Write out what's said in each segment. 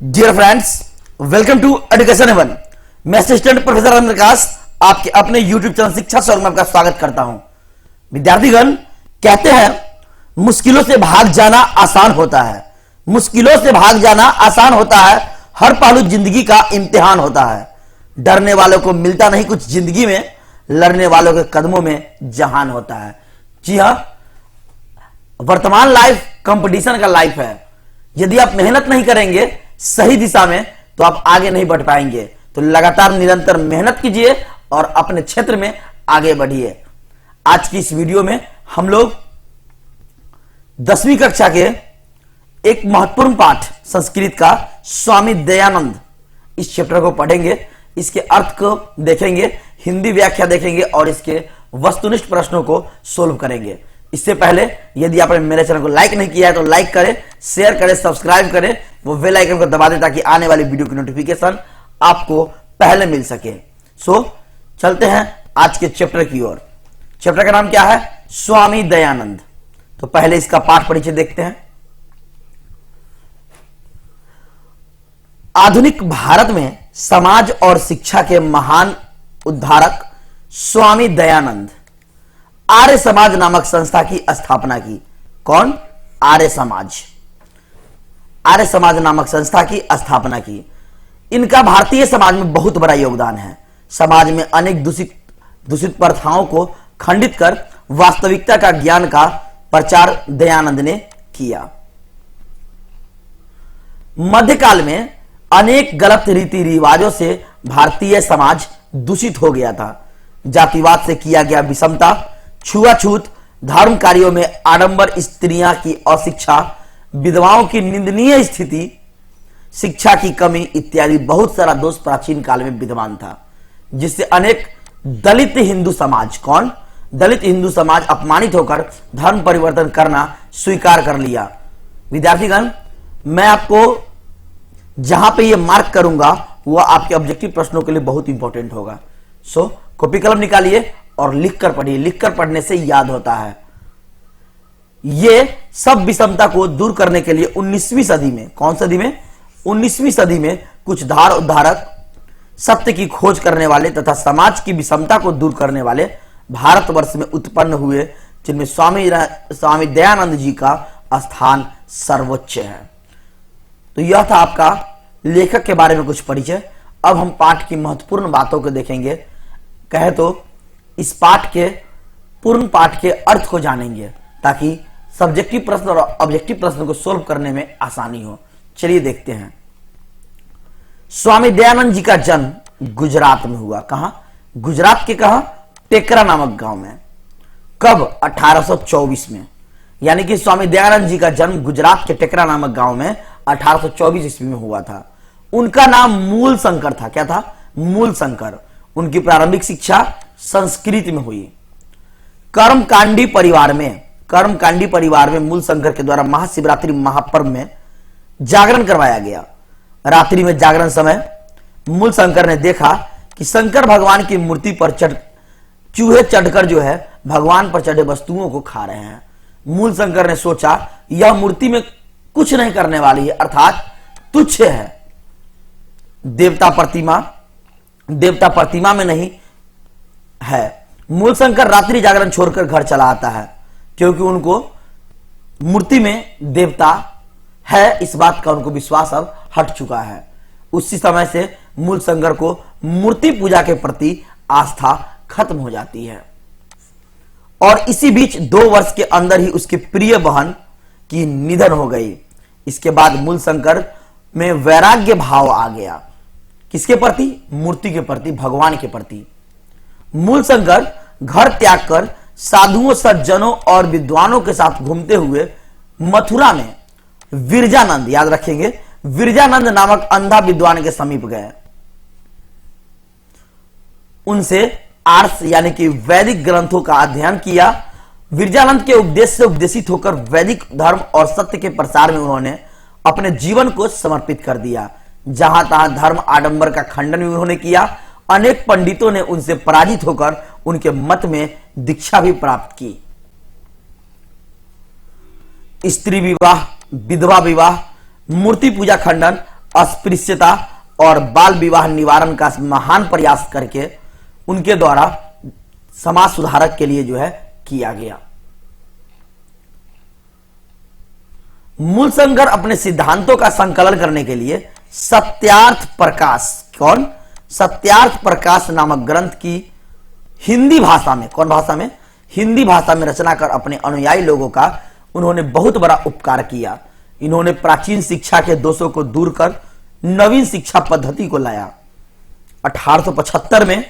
Dear friends, welcome to Education Heaven. मैं assistant professor Anil Prakash आपके अपने यूट्यूब चैनल शिक्षा स्वर्ग में आपका स्वागत करता हूं। विद्यार्थीगण, कहते हैं मुश्किलों से भाग जाना आसान होता है। मुश्किलों से भाग जाना आसान होता है, हर पहलू जिंदगी का इम्तिहान होता है। डरने वालों को मिलता नहीं कुछ जिंदगी में, लड़ने वालों के कदमों में जहान होता है। जी हां, वर्तमान लाइफ कंपटीशन का लाइफ है। यदि आप मेहनत नहीं करेंगे सही दिशा में तो आप आगे नहीं बढ़ पाएंगे। तो लगातार निरंतर मेहनत कीजिए और अपने क्षेत्र में आगे बढ़िए। आज की इस वीडियो में हम लोग 10वीं कक्षा के एक महत्वपूर्ण पाठ संस्कृत का स्वामी दयानंद इस चैप्टर को पढ़ेंगे, इसके अर्थ को देखेंगे, हिंदी व्याख्या देखेंगे और इसके वस्तुनिष्ठ प्रश्नों को सोल्व करेंगे। इससे पहले यदि आपने मेरे चैनल को लाइक नहीं किया है तो लाइक करें, शेयर करें, सब्सक्राइब करें, वो बेल आइकन को दबा दें ताकि आने वाली वीडियो की नोटिफिकेशन आपको पहले मिल सके। चलते हैं आज के चैप्टर की ओर। चैप्टर का नाम क्या है? स्वामी दयानंद। तो पहले इसका पाठ परिचय देखते हैं। आधुनिक भारत में समाज और शिक्षा के महान उद्धारक स्वामी दयानंद आर्य समाज नामक संस्था की स्थापना की। कौन? आर्य समाज। आर्य समाज नामक संस्था की स्थापना की। इनका भारतीय समाज में बहुत बड़ा योगदान है। समाज में अनेक दूषित प्रथाओं को खंडित कर वास्तविकता का ज्ञान का प्रचार दयानंद ने किया। मध्यकाल में अनेक गलत रीति रिवाजों से भारतीय समाज दूषित हो गया था। जातिवाद से किया गया विषमता, छुआछूत, धर्म कार्यों में आडंबर, स्त्रियां की अशिक्षा, विधवाओं की निंदनीय स्थिति, शिक्षा की कमी इत्यादि बहुत सारा दोष प्राचीन काल में विद्यमान था, जिससे अनेक दलित हिंदू समाज, कौन? दलित हिंदू समाज अपमानित होकर धर्म परिवर्तन करना स्वीकार कर लिया। विद्यार्थीगण, मैं आपको जहां पे ये मार्क करूंगा वह आपके ऑब्जेक्टिव प्रश्नों के लिए बहुत इंपॉर्टेंट होगा। कॉपी कलम निकालिए और लिखकर पढ़िए। लिखकर पढ़ने से याद होता है। ये सब विषमता को दूर करने के लिए 19वीं सदी में, कौन सदी में? 19वीं सदी में कुछ धार उद्धारक, सत्य की खोज करने वाले तथा समाज की विषमता को दूर करने वाले भारतवर्ष में उत्पन्न हुए, जिनमें स्वामी दयानंद जी का स्थान सर्वोच्च है। तो यह था आपका लेखक के बारे में कुछ परिचय। अब हम पाठ की महत्वपूर्ण बातों को देखेंगे। कहे तो इस पाठ के पूर्ण पाठ के अर्थ को जानेंगे ताकि सब्जेक्टिव प्रश्न और ऑब्जेक्टिव प्रश्न को सोल्व करने में आसानी हो। चलिए देखते हैं। स्वामी दयानंद जी का जन्म गुजरात में हुआ। कहां? गुजरात के कहां? टेकरा नामक गांव में। कब? 1824 में। यानी कि स्वामी दयानंद जी का जन्म गुजरात के टेकरा नामक गांव में 1824 ईस्वी में हुआ था। उनका नाम मूल शंकर था। क्या था? मूल शंकर। उनकी प्रारंभिक शिक्षा संस्कृत में हुई। कर्मकांडी परिवार में मूल शंकर के द्वारा महाशिवरात्रि महापर्व में जागरण करवाया गया। रात्रि में जागरण समय मूल शंकर ने देखा कि शंकर भगवान की मूर्ति पर चूहे चढ़कर जो है भगवान पर चढ़े वस्तुओं को खा रहे हैं। मूल शंकर ने सोचा यह मूर्ति में कुछ नहीं करने वाली है, अर्थात तुच्छ है। देवता प्रतिमा में नहीं है। मूल शंकर रात्रि जागरण छोड़कर घर चला आता है क्योंकि उनको मूर्ति में देवता है इस बात का उनको विश्वास अब हट चुका है। उसी समय से मूल शंकर को मूर्ति पूजा के प्रति आस्था खत्म हो जाती है और इसी बीच 2 वर्ष के अंदर ही उसकी प्रिय बहन की निधन हो गई। इसके बाद मूल शंकर में वैराग्य भाव आ गया। किसके प्रति? मूर्ति के प्रति, भगवान के प्रति। मूल शंकर घर त्याग कर साधुओं, सज्जनों और विद्वानों के साथ घूमते हुए मथुरा में विरजानंद, याद रखेंगे, विरजानंद नामक अंधा विद्वान के समीप गए। उनसे आर्ष यानी कि वैदिक ग्रंथों का अध्ययन किया। विरजानंद के उपदेश से उपदेशित होकर वैदिक धर्म और सत्य के प्रसार में उन्होंने अपने जीवन को समर्पित कर दिया। जहां तहां धर्म आडंबर का खंडन भी उन्होंने किया। अनेक पंडितों ने उनसे पराजित होकर उनके मत में दीक्षा भी प्राप्त की। स्त्री विवाह, विधवा विवाह, मूर्ति पूजा खंडन अस्पृश्यता और बाल विवाह निवारण का महान प्रयास करके उनके द्वारा समाज सुधारक के लिए जो है किया गया। मूलशंकर अपने सिद्धांतों का संकलन करने के लिए सत्यार्थ प्रकाश, कौन, सत्यार्थ प्रकाश नामक ग्रंथ की हिंदी भाषा में, कौन भाषा में, हिंदी भाषा में रचना कर अपने अनुयायी लोगों का उन्होंने बहुत बड़ा उपकार किया। इन्होंने प्राचीन शिक्षा के दोषों को दूर कर नवीन शिक्षा पद्धति को लाया। 1875 में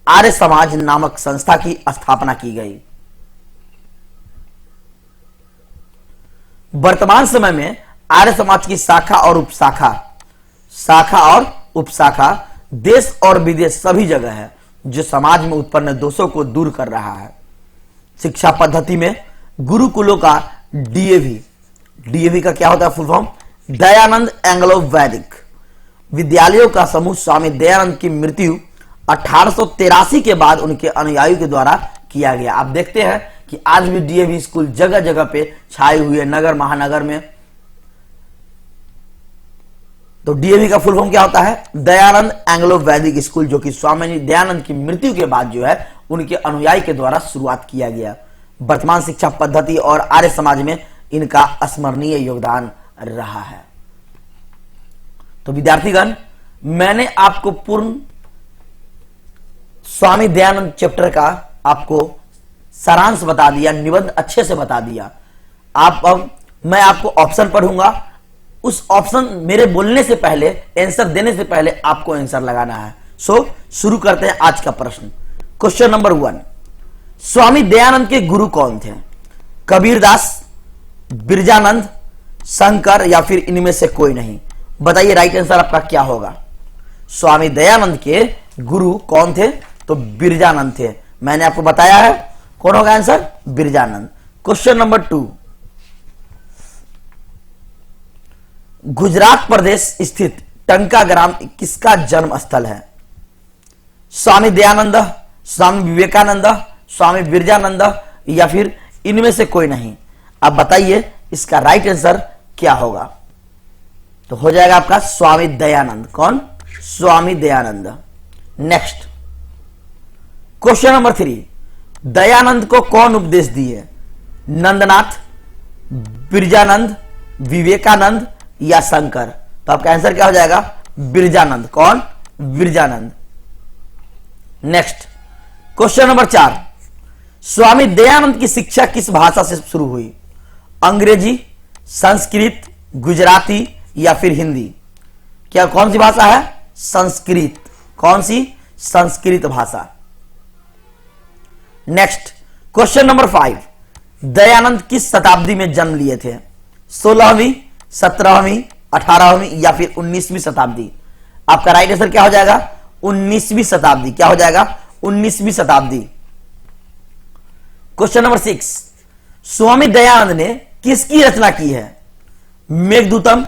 आर्य समाज नामक संस्था की स्थापना की गई। वर्तमान समय में आर्य समाज की शाखा और उपशाखा देश और विदेश सभी जगह है, जो समाज में उत्पन्न दोषों को दूर कर रहा है। शिक्षा पद्धति में गुरुकुलों का डीएवी का क्या होता है फुल फॉर्म, दयानंद एंग्लो वैदिक विद्यालयों का समूह स्वामी दयानंद की मृत्यु 1883 के बाद उनके अनुयायियों के द्वारा किया गया। आप देखते हैं कि आज भी डीएवी स्कूल जगह जगह पे छाए हुए हैं, नगर महानगर में। तो डीएवी का फुल फॉर्म क्या होता है, दयानंद एंग्लो वैदिक स्कूल, जो कि स्वामी दयानंद की मृत्यु के बाद जो है उनके अनुयायी के द्वारा शुरुआत किया गया। वर्तमान शिक्षा पद्धति और आर्य समाज में इनका अस्मरणीय योगदान रहा है। तो विद्यार्थीगण, मैंने आपको पूर्ण स्वामी दयानंद चैप्टर का आपको सारांश बता दिया, निबंध अच्छे से बता दिया। अब मैं आपको ऑप्शन पढ़ूंगा, उस ऑप्शन मेरे बोलने से पहले, आंसर देने से पहले आपको आंसर लगाना है। सो शुरू करते हैं आज का प्रश्न। क्वेश्चन नंबर 1, स्वामी दयानंद के गुरु कौन थे? कबीरदास, बिरजानंद, शंकर या फिर इनमें से कोई नहीं? बताइए राइट आंसर आपका क्या होगा। स्वामी दयानंद के गुरु कौन थे? तो बिरजानंद थे। मैंने आपको बताया है कौन होगा answer, Birjanand. Question number 2, Gujarat प्रदेश स्थित टंका ग्राम किसका जन्म स्थल है? स्वामी दयानंद, स्वामी विवेकानंद, स्वामी बिरजानंद या फिर इनमें से कोई नहीं? आप बताइए इसका राइट आंसर क्या होगा। तो हो जाएगा आपका स्वामी दयानंद। कौन? Swami Dayanand. Next question number 3, Dayanand को कौन उपदेश दिए? नंदनाथ, बिरजानंद, विवेकानंद या शंकर? तो आपका आंसर क्या हो जाएगा, बिरजानंद। कौन? Birjanand. Next question number 4, Swami Dayanand की शिक्षा किस भाषा से शुरू हुई? अंग्रेजी, संस्कृत, गुजराती या फिर हिंदी? क्या कौन सी भाषा है? संस्कृत। कौन सी? संस्कृत भाषा। नेक्स्ट क्वेश्चन नंबर 5, दयानंद किस शताब्दी में जन्म लिए थे? 16वीं, 17वीं, 18वीं या फिर 19वीं शताब्दी? आपका राइट आंसर क्या हो जाएगा? 19वीं शताब्दी। क्या हो जाएगा? 19वीं शताब्दी। क्वेश्चन नंबर 6, स्वामी दयानंद ने किसकी रचना की है? मेघदूतम,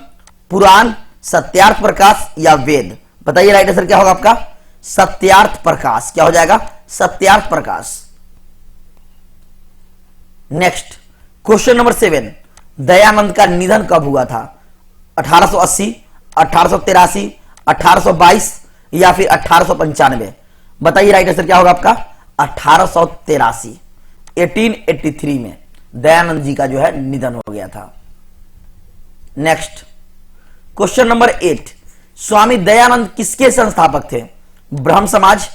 पुराण, सत्यार्थ प्रकाश या वेद? बताइए राइट आंसर क्या होगा आपका? सत्यार्थ प्रकाश। क्या हो जाएगा? Satyarth Prakash. Next question number 7, Dayanand का निधन कब हुआ था? 1880, 1883, 1822 या फिर 1895? बताइए राइट आंसर क्या होगा आपका? 1883, 1883 में दयानंद जी का जो है निधन हो गया था। Next question number 8, Swami Dayanand किसके संस्थापक थे? ब्रह्म समाज,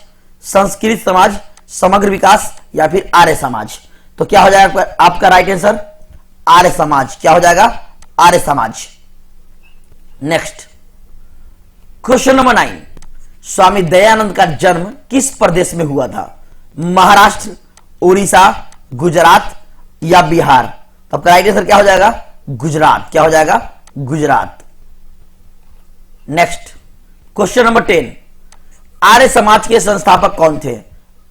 संस्कृत समाज, समग्र विकास या फिर आर्य समाज? तो क्या हो जाएगा आपका राइट आंसर? आर्य समाज। क्या हो जाएगा? Arya Samaj. Next question number 9, Swami Dayanand का जन्म किस प्रदेश में हुआ था? महाराष्ट्र, उड़ीसा, गुजरात या बिहार? तो आपका राइट आंसर क्या हो जाएगा? गुजरात। क्या हो जाएगा? Gujarat. Next question number 10, Arya Samaj के संस्थापक कौन थे?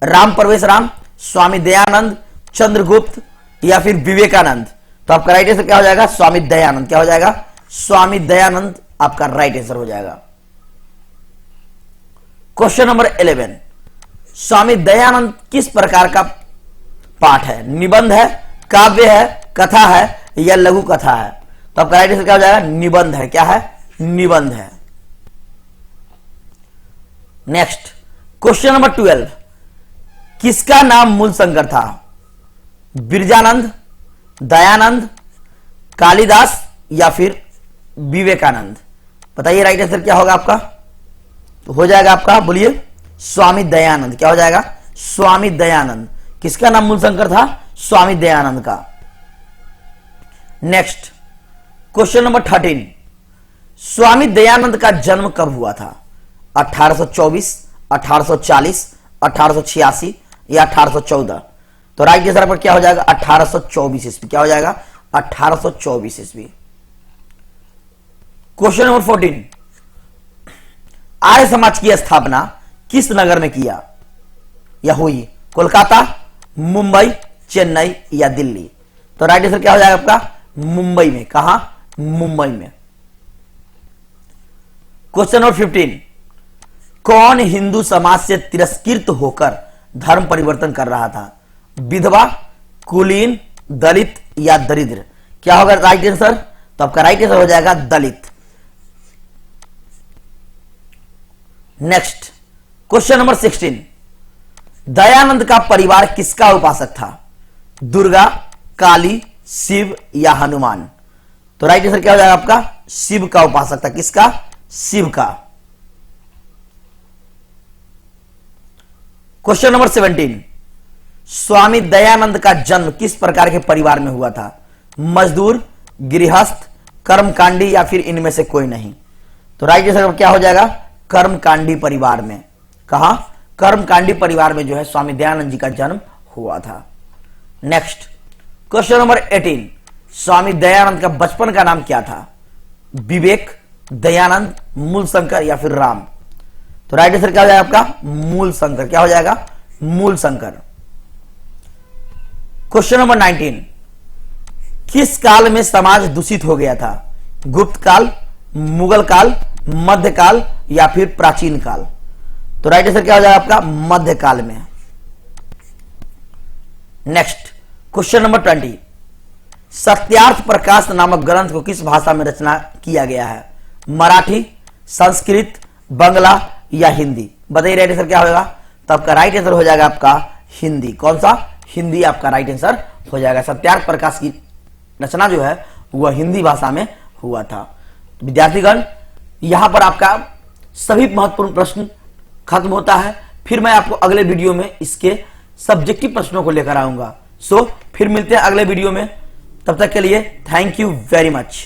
राम परवेश राम, स्वामी दयानंद, चंद्रगुप्त या फिर विवेकानंद? तो आपका राइट आंसर क्या हो जाएगा? स्वामी दयानंद। क्या हो जाएगा? स्वामी दयानंद आपका राइट आंसर हो जाएगा। क्वेश्चन नंबर 11, स्वामी दयानंद किस प्रकार का पाठ है? निबंध है, काव्य है, कथा है या लघु कथा है? तो आपका राइट आंसर क्या हो जाएगा? निबंध है। क्या है? निबंध है। नेक्स्ट क्वेश्चन नंबर 12, किसका नाम मूलशंकर था? बिरजानंद, दयानंद, कालिदास या फिर विवेकानंद? बताइए राइट आंसर क्या होगा आपका? तो हो जाएगा आपका, बोलिए, स्वामी दयानंद। क्या हो जाएगा? स्वामी दयानंद। किसका नाम मूलशंकर था? स्वामी दयानंद का। Next question number 13, Swami Dayanand का जन्म कब हुआ था? 1824, 1840, 1886 या 1814? तो राइट आंसर पर क्या हो जाएगा? 1824 ईस्वी। क्या हो जाएगा? 1824 ईस्वी। क्वेश्चन नंबर 14, आर्य समाज की स्थापना किस नगर में किया या हुई? कोलकाता, मुंबई, चेन्नई या दिल्ली? तो राइट आंसर क्या हो जाएगा आपका? मुंबई में। कहां? मुंबई में। क्वेश्चन नंबर 15, कौन हिंदू समाज से तिरस्कृत होकर धर्म परिवर्तन कर रहा था? विधवा, कुलीन, दलित या दरिद्र? क्या होगा राइट आंसर? तो आपका राइट आंसर हो जाएगा दलित। नेक्स्ट क्वेश्चन नंबर 16, दयानंद का परिवार किसका उपासक था? दुर्गा, काली, शिव या हनुमान? तो राइट आंसर क्या हो जाएगा आपका? शिव का उपासक था। किसका? शिव का। क्वेश्चन नंबर 17, स्वामी दयानंद का जन्म किस प्रकार के परिवार में हुआ था? मजदूर, गृहस्थ, कर्मकांडी या फिर इनमें से कोई नहीं? तो राइट आंसर क्या हो जाएगा? कर्मकांडी परिवार में। कहां? कर्मकांडी परिवार में जो है स्वामी दयानंद जी का जन्म हुआ था। Next question number 18, Swami Dayanand का बचपन का नाम क्या था? विवेक, दयानंद, मूलशंकर या फिर राम? तो राइट आंसर क्या हो जाएगा आपका? मूलशंकर। क्या हो जाएगा? मूलशंकर। क्वेश्चन नंबर 19, किस काल में समाज दूषित हो गया था? गुप्त काल, मुगल काल, मध्यकाल या फिर प्राचीन काल? तो राइट आंसर क्या हो जाएगा आपका? मध्यकाल में। Next question number 20, Satyarth Prakash नामक ग्रंथ को किस भाषा में रचना किया गया है? मराठी, संस्कृत, बंगला या हिंदी? बताइए राइट आंसर क्या होगा? तो आपका राइट आंसर हो जाएगा आपका हिंदी। कौन सा? हिंदी आपका राइट आंसर हो जाएगा। सत्यार्थ प्रकाश की रचना जो है वह हिंदी भाषा में हुआ था। विद्यार्थीगण, यहां पर आपका सभी महत्वपूर्ण प्रश्न खत्म होता है। फिर मैं आपको अगले वीडियो में इसके सब्जेक्टिव प्रश्नों को लेकर आऊंगा। सो फिर मिलते हैं अगले वीडियो में। तब तक के लिए थैंक यू वेरी मच।